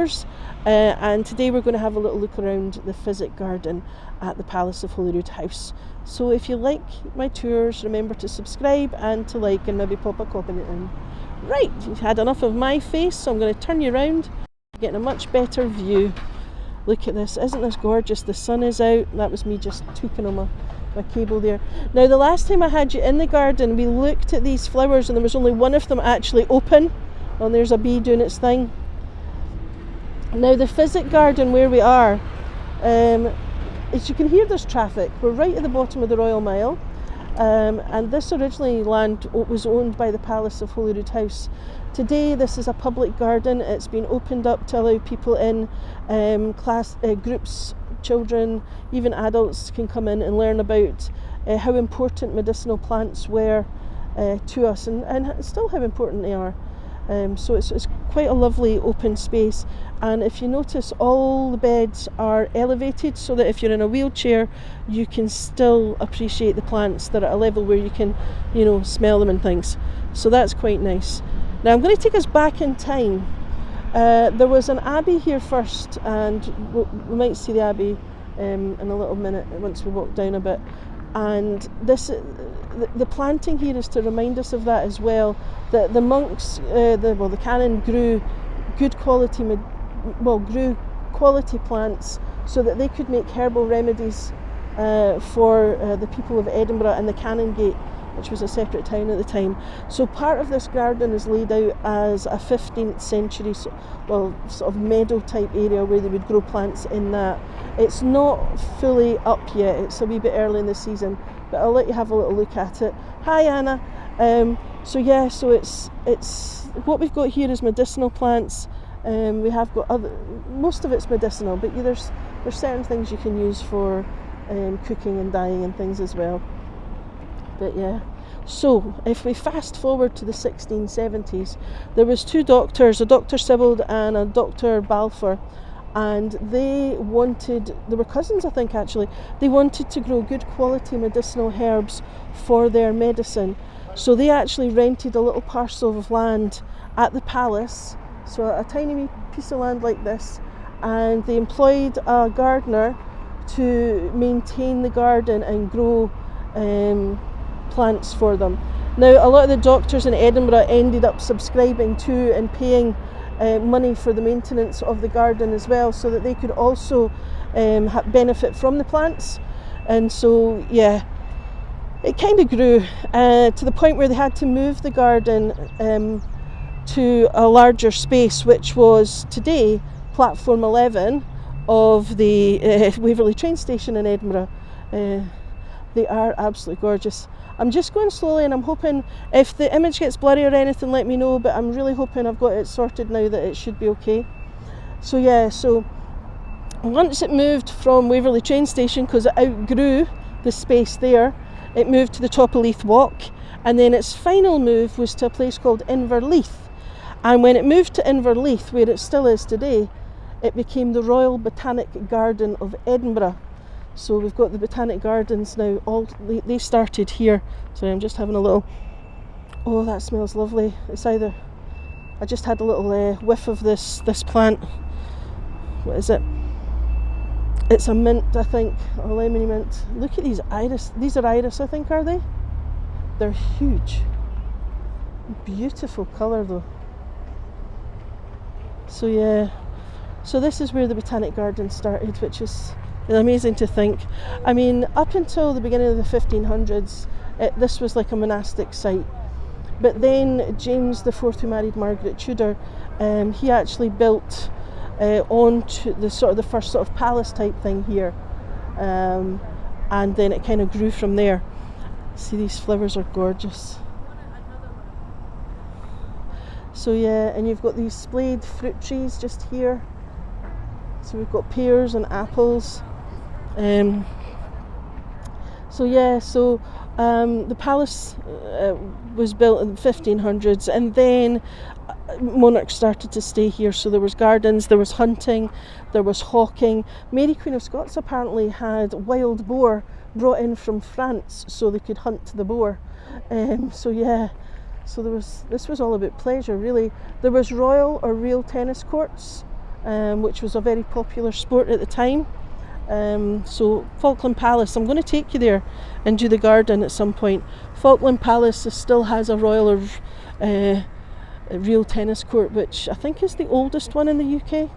and today we're going to have a little look around the Physic Garden at the Palace of Holyroodhouse. So if you like my tours, remember to subscribe and to like and maybe pop a comment in. Right, you've had enough of my face, so I'm going to turn you around, getting a much better view. Look at this, isn't this gorgeous? The sun is out. That was me just tweaking on my cable there. Now the last time I had you in the garden, we looked at these flowers and there was only one of them actually open. And there's a bee doing its thing. Now the Physic Garden where we are, as you can hear there's traffic. We're right at the bottom of the Royal Mile, and this originally land was owned by the Palace of Holyroodhouse. Today this is a public garden. It's been opened up to allow people in, groups, children, even adults can come in and learn about how important medicinal plants were to us and still how important they are. So it's quite a lovely open space, and if you notice all the beds are elevated so that if you're in a wheelchair you can still appreciate the plants. They're at a level where you can, smell them and things, so that's quite nice. Now I'm going to take us back in time. There was an abbey here first, and we might see the abbey in a little minute once we walk down a bit, and the planting here is to remind us of that as well, that the monks, the canon grew good quality, grew quality plants so that they could make herbal remedies for the people of Edinburgh and the Canongate, which was a separate town at the time. So part of this garden is laid out as a 15th century sort of meadow type area where they would grow plants in that. It's not fully up yet, it's a wee bit early in the season, but I'll let you have a little look at it. Hi Anna. So it's what we've got here is medicinal plants. We have got most of it's medicinal, but there's certain things you can use for cooking and dyeing and things as well. But yeah, so if we fast forward to the 1670s, there was two doctors, a Dr. Sibbald and a Dr. Balfour, and they were cousins I think actually, they wanted to grow good quality medicinal herbs for their medicine. So they actually rented a little parcel of land at the palace, so a tiny wee piece of land like this, and they employed a gardener to maintain the garden and grow plants for them. Now a lot of the doctors in Edinburgh ended up subscribing to and paying money for the maintenance of the garden as well, so that they could also benefit from the plants. And so yeah, it kind of grew to the point where they had to move the garden to a larger space, which was today platform 11 of the Waverley train station in Edinburgh. They are absolutely gorgeous. I'm just going slowly, and I'm hoping if the image gets blurry or anything, let me know, but I'm really hoping I've got it sorted now that it should be okay. So yeah, so once it moved from Waverley train station, because it outgrew the space there, it moved to the top of Leith Walk, and then its final move was to a place called Inverleith. And when it moved to Inverleith, where it still is today, it became the Royal Botanic Garden of Edinburgh. So we've got the Botanic Gardens now, they started here. Sorry, I'm just having a little, oh that smells lovely. It's either, I just had a little whiff of this plant. What is it? It's a mint, I think, a lemony mint. Look at these iris, these are iris I think, are they? They're huge. Beautiful colour though. So yeah, so this is where the Botanic Garden started, which is amazing to think. I mean, up until the beginning of the 1500s, this was like a monastic site. But then James IV, who married Margaret Tudor, he actually built onto the first sort of palace type thing here, and then it kind of grew from there. See, these flowers are gorgeous. So yeah, and you've got these splayed fruit trees just here. So we've got pears and apples. So yeah, so the palace was built in the 1500s, and then monarchs started to stay here. So there was gardens, there was hunting, there was hawking. Mary Queen of Scots apparently had wild boar brought in from France so they could hunt the boar. So yeah, so this was all about pleasure really. There was royal or real tennis courts which was a very popular sport at the time. So Falkland Palace, I'm going to take you there and do the garden at some point. Falkland Palace still has a a real tennis court, which I think is the oldest one in the UK.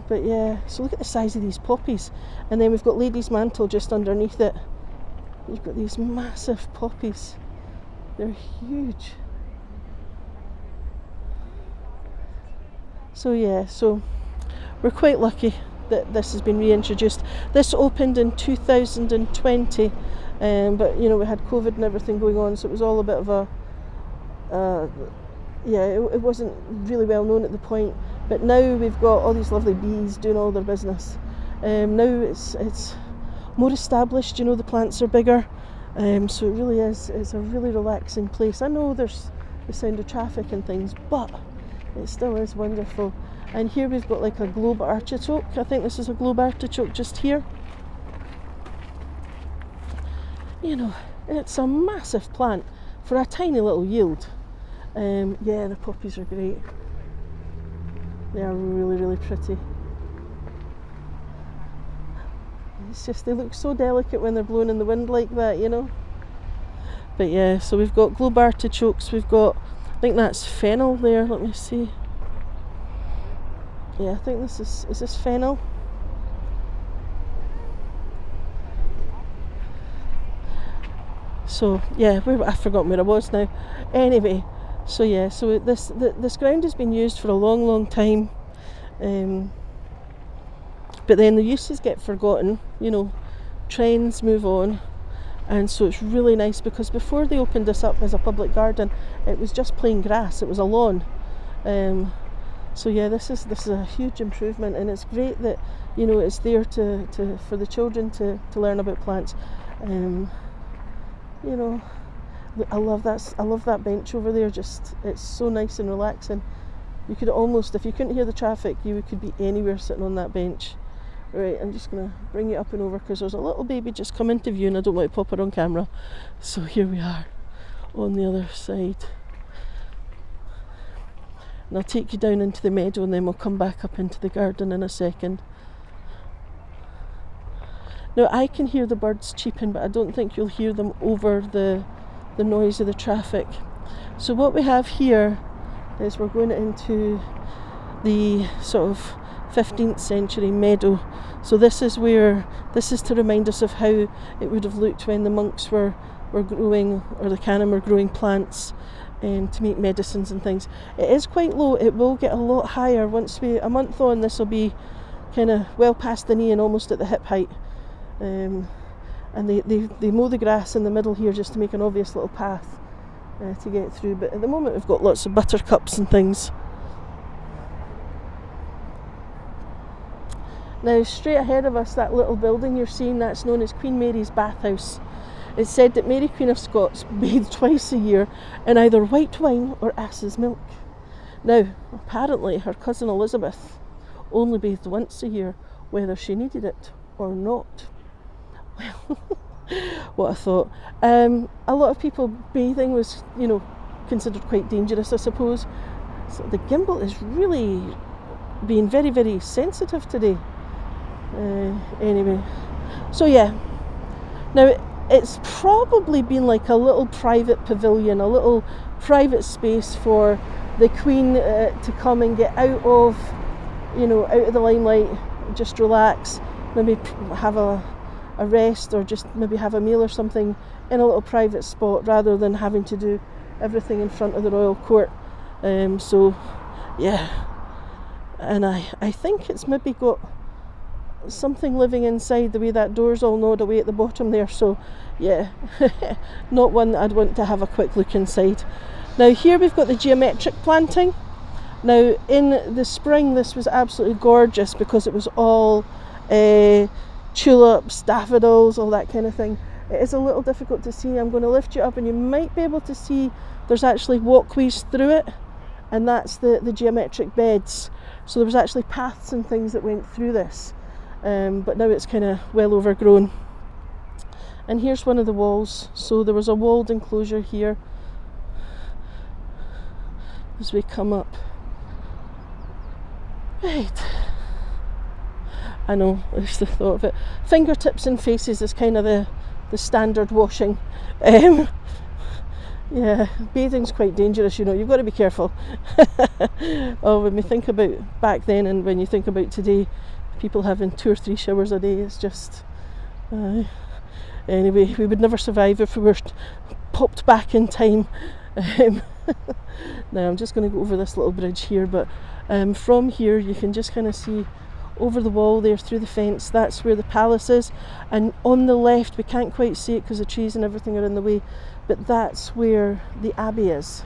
But yeah, so look at the size of these poppies. And then we've got Ladies' Mantle just underneath it. You've got these massive poppies. They're huge. So yeah, so we're quite lucky that this has been reintroduced. This opened in 2020, but you know, we had COVID and everything going on, so it was all a bit of a it wasn't really well known at the point. But now we've got all these lovely bees doing all their business. Now it's more established, you know, the plants are bigger, so it really is, it's a really relaxing place. I know there's the sound of traffic and things, but it still is wonderful. And here we've got like a globe artichoke. I think this is a globe artichoke just here. You know, it's a massive plant for a tiny little yield. Yeah, the poppies are great. They are really, really pretty. It's just, they look so delicate when they're blowing in the wind like that, you know. But yeah, so we've got globe artichokes, we've got, I think that's fennel there, let me see. Yeah, I think this is this fennel? So yeah, I've forgotten where I was now. Anyway, so yeah, so this ground has been used for a long, long time. But then the uses get forgotten, you know, trends move on, and so it's really nice because before they opened this up as a public garden, it was just plain grass, it was a lawn. So yeah, this is a huge improvement, and it's great that, you know, it's there for the children to learn about plants. You know, I love that bench over there. Just, it's so nice and relaxing. You could almost, if you couldn't hear the traffic, you could be anywhere sitting on that bench. Right, I'm just going to bring you up and over because there's a little baby just come into view and I don't want to pop her on camera. So here we are on the other side. And I'll take you down into the meadow and then we'll come back up into the garden in a second. Now I can hear the birds cheeping, but I don't think you'll hear them over the noise of the traffic. So what we have here is we're going into the sort of 15th century meadow. So this is to remind us of how it would have looked when the monks were growing, or the canon were growing plants to make medicines and things. It is quite low. It will get a lot higher once a month on. This will be kind of well past the knee and almost at the hip height. And they mow the grass in the middle here just to make an obvious little path to get through. But at the moment we've got lots of buttercups and things. Now straight ahead of us, that little building you're seeing, that's known as Queen Mary's bathhouse. It's said that Mary Queen of Scots bathed twice a year in either white wine or ass's milk. Now, apparently her cousin Elizabeth only bathed once a year, whether she needed it or not. Well, what a thought. A lot of people, bathing was, you know, considered quite dangerous, I suppose. So the gimbal is really being very, very sensitive today. Anyway, so yeah. Now it's probably been like a little private pavilion, a little private space for the Queen to come and get out of, you know, out of the limelight, just relax, maybe have a rest, or just maybe have a meal or something in a little private spot, rather than having to do everything in front of the royal court. So yeah, and I think it's maybe got something living inside, the way that door's all gnawed away at the bottom there. So yeah, not one that I'd want to have a quick look inside. Now here we've got the geometric planting. Now in the spring this was absolutely gorgeous because it was all tulips, daffodils, all that kind of thing. It is a little difficult to see. I'm going to lift you up and you might be able to see there's actually walkways through it, and that's the geometric beds. So there was actually paths and things that went through this. But now it's kind of well overgrown. And here's one of the walls. So there was a walled enclosure here as we come up. Right. I know, there's the thought of it. Fingertips and faces is kind of the standard washing. Yeah, bathing's quite dangerous, you know, you've got to be careful. Oh, when we think about back then and when you think about today, people having 2 or 3 showers a day, it's just... anyway, we would never survive if we were popped back in time. Now I'm just going to go over this little bridge here, but from here you can just kind of see over the wall there through the fence, that's where the palace is, and on the left we can't quite see it because the trees and everything are in the way, but that's where the abbey is.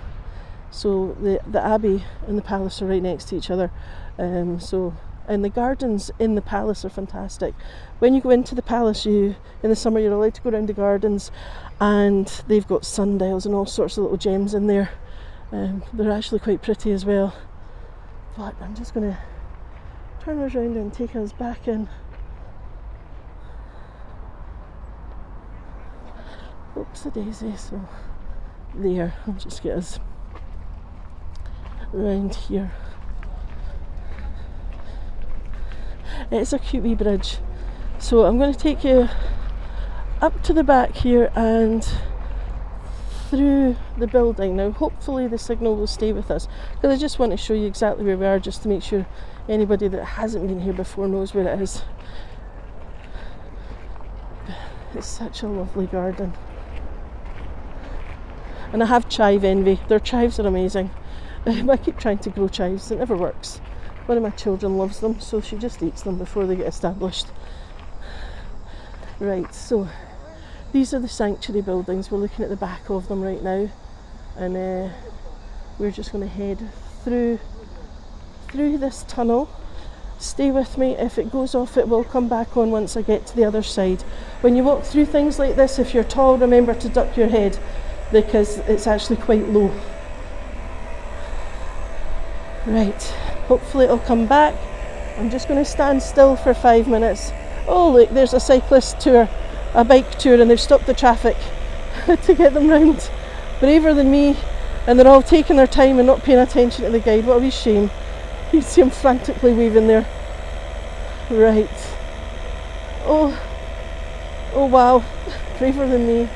So the abbey and the palace are right next to each other. And the gardens in the palace are fantastic. When you go into the palace, in the summer you're allowed to go around the gardens, and they've got sundials and all sorts of little gems in there. They're actually quite pretty as well. But I'm just going to turn us around and take us back in. Oopsie daisy, so there, I'll just get us around here. It's a cute wee bridge. So I'm going to take you up to the back here and through the building. Now hopefully the signal will stay with us, because I just want to show you exactly where we are, just to make sure anybody that hasn't been here before knows where it is. It's such a lovely garden. And I have chive envy. Their chives are amazing. I keep trying to grow chives, it never works. One of my children loves them, so she just eats them before they get established. Right, so these are the sanctuary buildings. We're looking at the back of them right now, and we're just going to head through this tunnel. Stay with me. If it goes off, it will come back on once I get to the other side. When you walk through things like this, if you're tall, remember to duck your head, because it's actually quite low. Right, hopefully it'll come back. I'm just going to stand still for 5 minutes. Oh look, there's a cyclist tour, a bike tour, and they've stopped the traffic to get them round. Braver than me, and they're all taking their time and not paying attention to the guide. What a wee shame. You see them frantically waving there. Right. Oh wow, braver than me.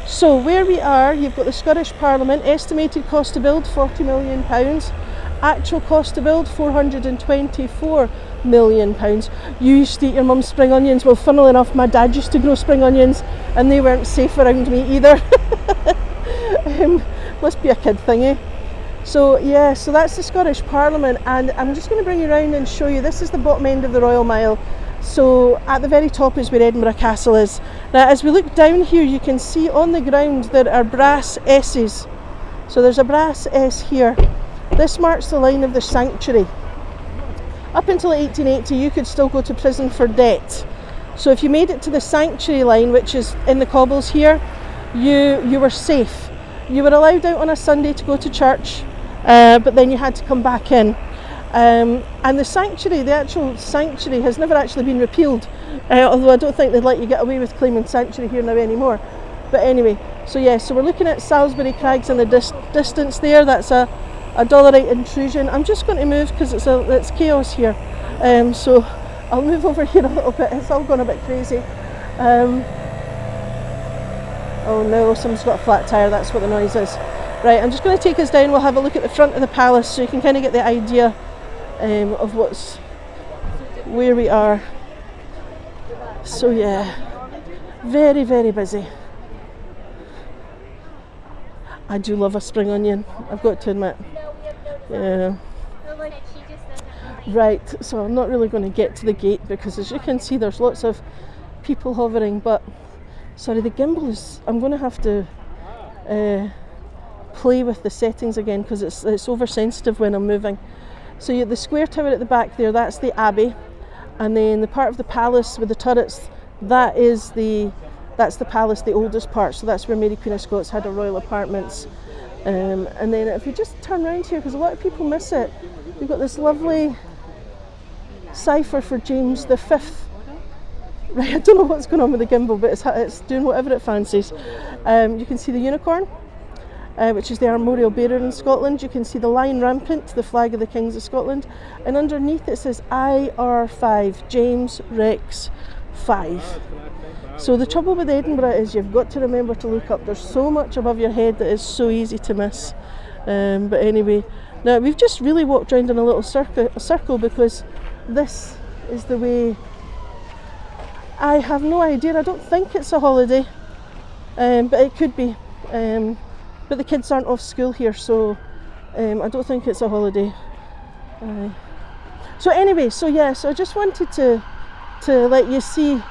So where we are, you've got the Scottish Parliament. Estimated cost to build £40 million. Actual cost to build £424 million. You used to eat your mum's spring onions. Well, funnily enough, my dad used to grow spring onions, and they weren't safe around me either. Must be a kid thing, eh? So yeah, so that's the Scottish Parliament, and I'm just going to bring you around and show you. This is the bottom end of the Royal Mile. So at the very top is where Edinburgh Castle is. Now as we look down here, you can see on the ground there are brass S's. So there's a brass S here. This marks the line of the sanctuary. Up until 1880 you could still go to prison for debt. So if you made it to the sanctuary line, which is in the cobbles here, you were safe. You were allowed out on a Sunday to go to church, but then you had to come back in. And the sanctuary, the actual sanctuary, has never actually been repealed, although I don't think they'd let you get away with claiming sanctuary here now anymore. But anyway, so yeah, so we're looking at Salisbury Crags in the distance there. That's a dolerite intrusion. I'm just going to move because it's chaos here, so I'll move over here a little bit. It's all gone a bit crazy. Oh no, someone's got a flat tyre, that's what the noise is. Right, I'm just going to take us down. We'll have a look at the front of the palace so you can kind of get the idea of where we are. So yeah, very, very busy. I do love a spring onion, I've got to admit. Yeah. Right, so I'm not really going to get to the gate because, as you can see, there's lots of people hovering, but sorry, the gimbal is, I'm going to have to play with the settings again because it's oversensitive when I'm moving. So you have the square tower at the back there, that's the Abbey, and then the part of the palace with the turrets, that's the palace, the oldest part, so that's where Mary Queen of Scots had her royal apartments. And then if you just turn around here, because a lot of people miss it, we've got this lovely cipher for James V. Right, I don't know what's going on with the gimbal, but it's doing whatever it fancies. You can see the unicorn. which is the armorial bearer in Scotland. You can see the line rampant, the flag of the Kings of Scotland, and underneath it says IR5, James Rex 5. So the trouble with Edinburgh is you've got to remember to look up. There's so much above your head that is so easy to miss. But anyway, now we've just really walked around in a little circle because this is the way. I have no idea. I don't think it's a holiday, but it could be. But the kids aren't off school here, so I don't think it's a holiday. So anyway, so I just wanted to let you see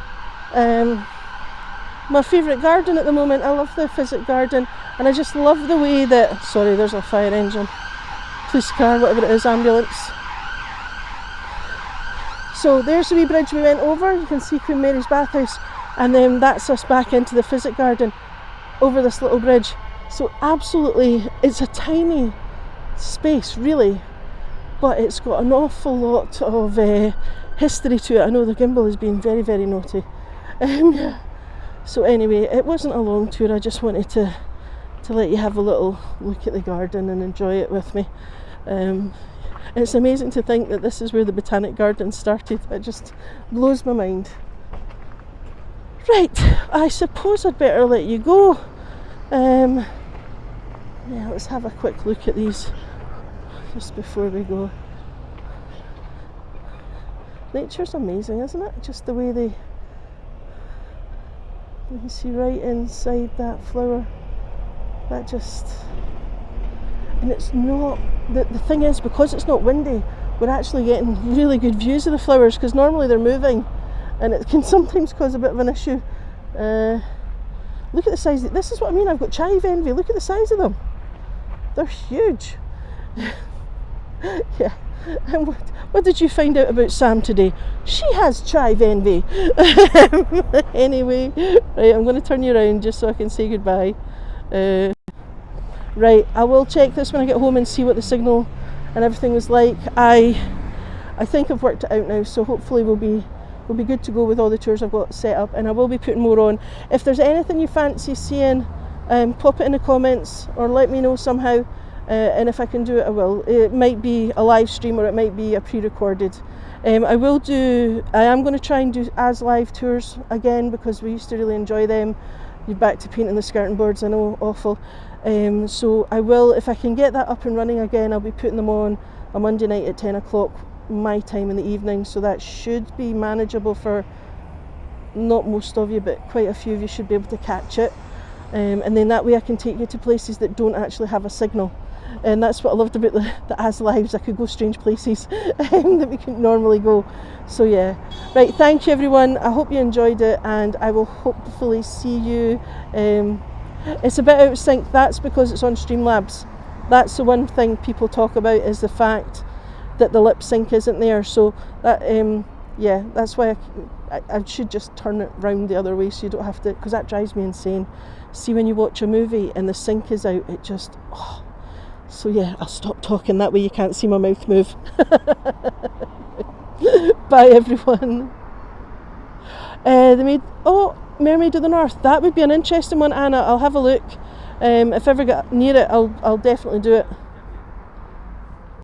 my favourite garden at the moment. I love the Physic Garden, and I just love the way that, sorry, there's a fire engine, police car, whatever it is, ambulance. So there's the wee bridge we went over. You can see Queen Mary's bathhouse, and then that's us back into the Physic Garden over this little bridge. So absolutely, it's a tiny space really, but it's got an awful lot of history to it. I know the gimbal has been very, very naughty. So anyway, it wasn't a long tour. I just wanted to let you have a little look at the garden and enjoy it with me. It's amazing to think that this is where the Botanic Garden started. It just blows my mind. Right, I suppose I'd better let you go. Yeah, let's have a quick look at these just before we go. Nature's amazing, isn't it? Just the way you can see right inside that flower. That just, and it's not, the thing is, because it's not windy, we're actually getting really good views of the flowers, because normally they're moving and it can sometimes cause a bit of an issue. Look at the size. This is what I mean. I've got chive envy. Look at the size of them. They're huge. Yeah. And what did you find out about Sam today? She has chive envy. Anyway, right, I'm going to turn you around just so I can say goodbye. Right, I will check this when I get home and see what the signal and everything was like. I think I've worked it out now, so hopefully we'll be good to go with all the tours I've got set up, and I will be putting more on. If there's anything you fancy seeing, pop it in the comments or let me know somehow, and if I can do it, I will. It might be a live stream or it might be a pre-recorded. I am going to try and do as live tours again, because we used to really enjoy them. You're back to painting the skirting boards, I know, awful. So I will, if I can get that up and running again, I'll be putting them on a Monday night at 10 o'clock my time in the evening, so that should be manageable for not most of you, but quite a few of you should be able to catch it. And then that way I can take you to places that don't actually have a signal. And that's what I loved about the As Lives. I could go strange places that we couldn't normally go. So yeah, right, thank you everyone. I hope you enjoyed it, and I will hopefully see you. It's a bit out of sync. That's because it's on Streamlabs. That's the one thing people talk about, is the fact that the lip sync isn't there. So that yeah, that's why I should just turn it round the other way, so you don't have to, because that drives me insane. See, when you watch a movie and the sync is out, it just, oh. So yeah, I'll stop talking, that way you can't see my mouth move. Bye everyone. Mermaid of the North, that would be an interesting one, Anna. I'll have a look. If I ever get near it, I'll definitely do it.